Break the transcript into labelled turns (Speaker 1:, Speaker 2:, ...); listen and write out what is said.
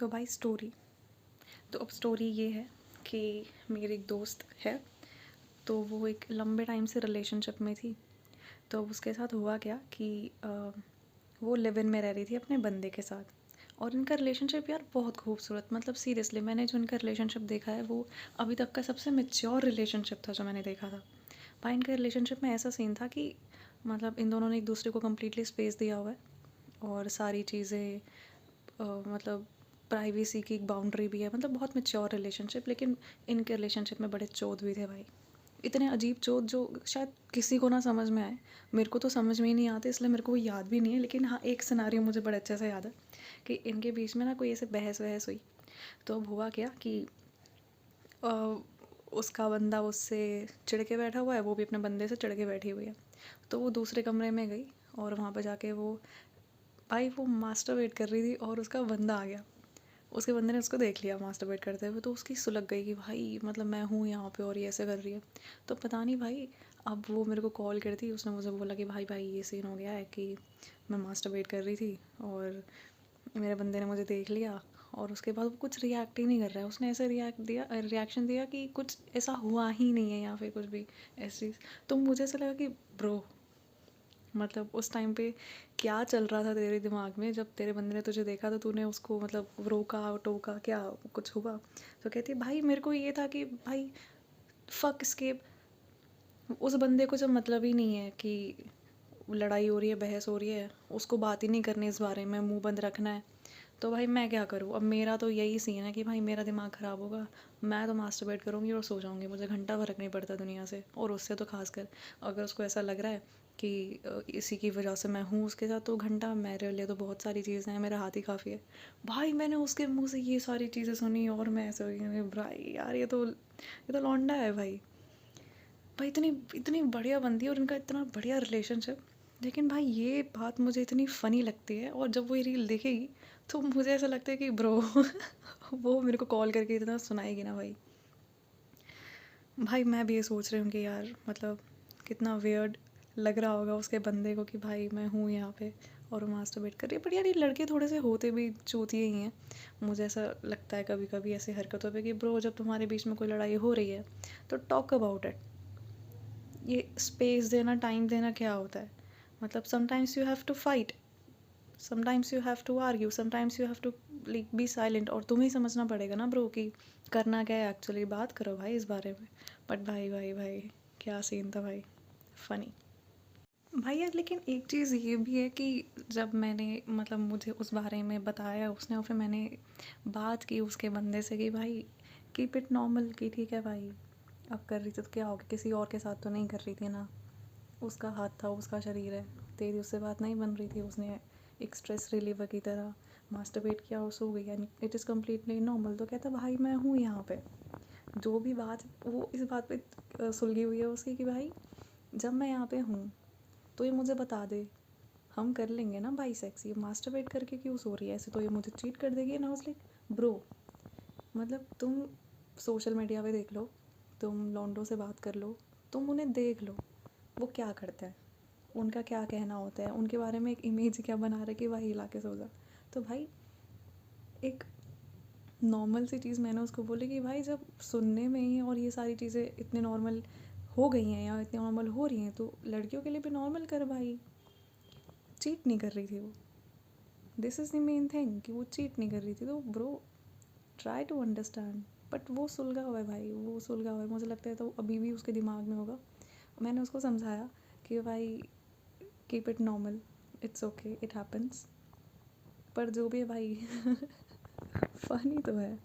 Speaker 1: तो भाई तो अब स्टोरी ये है कि मेरी एक दोस्त है, तो वो एक लंबे टाइम से रिलेशनशिप में थी। तो उसके साथ हुआ क्या कि वो लिव इन में रह रही थी अपने बंदे के साथ, और इनका रिलेशनशिप यार बहुत खूबसूरत, मतलब सीरियसली मैंने जो इनका रिलेशनशिप देखा है वो अभी तक का सबसे मैच्योर रिलेशनशिप था जो मैंने देखा था। भाई इनके रिलेशनशिप में ऐसा सीन था कि मतलब इन दोनों ने एक दूसरे को कम्प्लीटली स्पेस दिया हुआ है, और सारी चीज़ें मतलब प्राइवेसी की एक बाउंड्री भी है, मतलब बहुत मैच्योर रिलेशनशिप। लेकिन इनके रिलेशनशिप में बड़े चौध भी थे भाई, इतने अजीब चौध जो शायद किसी को ना समझ में आए। मेरे को तो समझ में ही नहीं आते, इसलिए मेरे को वो याद भी नहीं है। लेकिन हाँ, एक सिनारियो मुझे बड़े अच्छे से याद है कि इनके बीच में ना कोई ऐसे बहस वहस हुई। तो अब हुआ क्या कि अ, उसका बंदा उससे चिढ़ के बैठा हुआ है, वो भी अपने बंदे से चिढ़ के बैठी हुई है। तो वो दूसरे कमरे में गई, और वहाँ पर जाके वो मास्टरबेट कर रही थी, और उसका बंदा आ गया। उसके बंदे ने उसको देख लिया मास्टरबेट करते हुए, तो उसकी सुलग गई कि भाई मतलब मैं हूँ यहाँ पे और ये ऐसे कर रही है। तो पता नहीं भाई, अब वो मेरे को कॉल करती, उसने मुझे बोला कि भाई भाई ये सीन हो गया है कि मैं मास्टरबेट कर रही थी और मेरे बंदे ने मुझे देख लिया। और उसके बाद वो कुछ रिएक्ट ही नहीं कर रहा है, उसने ऐसे रिएक्शन दिया कि कुछ ऐसा हुआ ही नहीं है या फिर कुछ भी ऐसी। तो मुझे ऐसा लगा कि ब्रो, मतलब उस टाइम पे क्या चल रहा था तेरे दिमाग में जब तेरे बंदे ने तुझे देखा, तो तूने उसको मतलब रोका टोका क्या, कुछ हुआ? तो कहती भाई मेरे को ये था कि भाई फक स्केप, उस बंदे को जब मतलब ही नहीं है कि लड़ाई हो रही है, बहस हो रही है, उसको बात ही नहीं करनी इस बारे में, मुंह बंद रखना है, तो भाई मैं क्या करूँ? अब मेरा तो यही सीन है कि भाई मेरा दिमाग ख़राब होगा, मैं तो मास्टरबेट करूँगी और सो जाऊँगी, मुझे घंटा फ़र्क नहीं पड़ता दुनिया से। और उससे तो खासकर अगर उसको ऐसा लग रहा है कि इसी की वजह से मैं हूँ उसके साथ, तो घंटा मेरे लिए तो बहुत सारी चीज़ें हैं, मेरा हाथ ही काफ़ी है। भाई मैंने उसके मुँह से ये सारी चीज़ें सुनी और मैं ऐसे हो गई भाई यार, ये तो लौंडा है भाई। भाई इतनी इतनी बढ़िया बंदी और इनका इतना बढ़िया रिलेशनशिप। लेकिन भाई ये बात मुझे इतनी फ़नी लगती है, और जब वो ये रील देखेगी तो मुझे ऐसा लगता है कि ब्रो वो मेरे को कॉल करके इतना सुनाएगी ना भाई। भाई मैं भी ये सोच रही हूँ कि यार मतलब कितना वियर्ड लग रहा होगा उसके बंदे को कि भाई मैं हूँ यहाँ पे और वो मास्टरबेट कर रही है। बट यार ये लड़के थोड़े से होते भी चूतिए ही हैं, मुझे ऐसा लगता है कभी कभी ऐसी हरकतों पे कि ब्रो जब तुम्हारे बीच में कोई लड़ाई हो रही है तो टॉक अबाउट इट। ये स्पेस देना, टाइम देना क्या होता है? मतलब sometimes you have to fight, sometimes you have to argue, sometimes you have to like be silent, और तुम्हें ही समझना पड़ेगा ना ब्रो कि करना क्या है एक्चुअली, बात करो भाई इस बारे में। बट भाई भाई भाई क्या सीन था भाई, फ़नी। भाई यार लेकिन एक चीज़ ये भी है कि जब मैंने मतलब मुझे उस बारे में बताया उसने, और फिर मैंने बात की उसके बंदे से कि भाई कीप इट नॉर्मल, कि ठीक है भाई अब कर रही थी तो क्या हो गया, किसी और के साथ तो नहीं कर रही थी ना, उसका हाथ था, उसका शरीर है, तेरी उससे बात नहीं बन रही थी, उसने एक स्ट्रेस रिलीवर की तरह मास्टरबेट किया और सो गई, and it is completely normal. तो कहता भाई मैं हूँ यहाँ पे, जो भी बात वो इस बात पे सुलगी हुई है उसकी कि भाई जब मैं यहाँ पे हूँ तो ये मुझे बता दे, हम कर लेंगे ना भाई सेक्स, ये मास्टरबेट करके क्यों सो रही है ऐसे, तो ये मुझे चीट कर देगी ना। उस लाइक ब्रो, मतलब तुम सोशल मीडिया पे देख लो, तुम लॉन्डो से बात कर लो, तुम उन्हें देख लो वो क्या करते हैं, उनका क्या कहना होता है, उनके बारे में एक इमेज क्या बना रखे भाई हिला के सो जा। तो भाई एक नॉर्मल सी चीज़ मैंने उसको बोली कि भाई जब सुनने में ही और ये सारी चीज़ें इतनी नॉर्मल हो गई हैं या इतनी नॉर्मल हो रही हैं, तो लड़कियों के लिए भी नॉर्मल कर भाई। चीट नहीं कर रही थी वो, this is the main thing कि वो चीट नहीं कर रही थी, तो bro try to understand. But वो सुलगा हुआ है भाई, वो सुलगा हुआ है, मुझे लगता है तो अभी भी उसके दिमाग में होगा। मैंने उसको समझाया कि भाई keep it normal, it's okay, it happens. पर जो भी है भाई फ़नी तो है।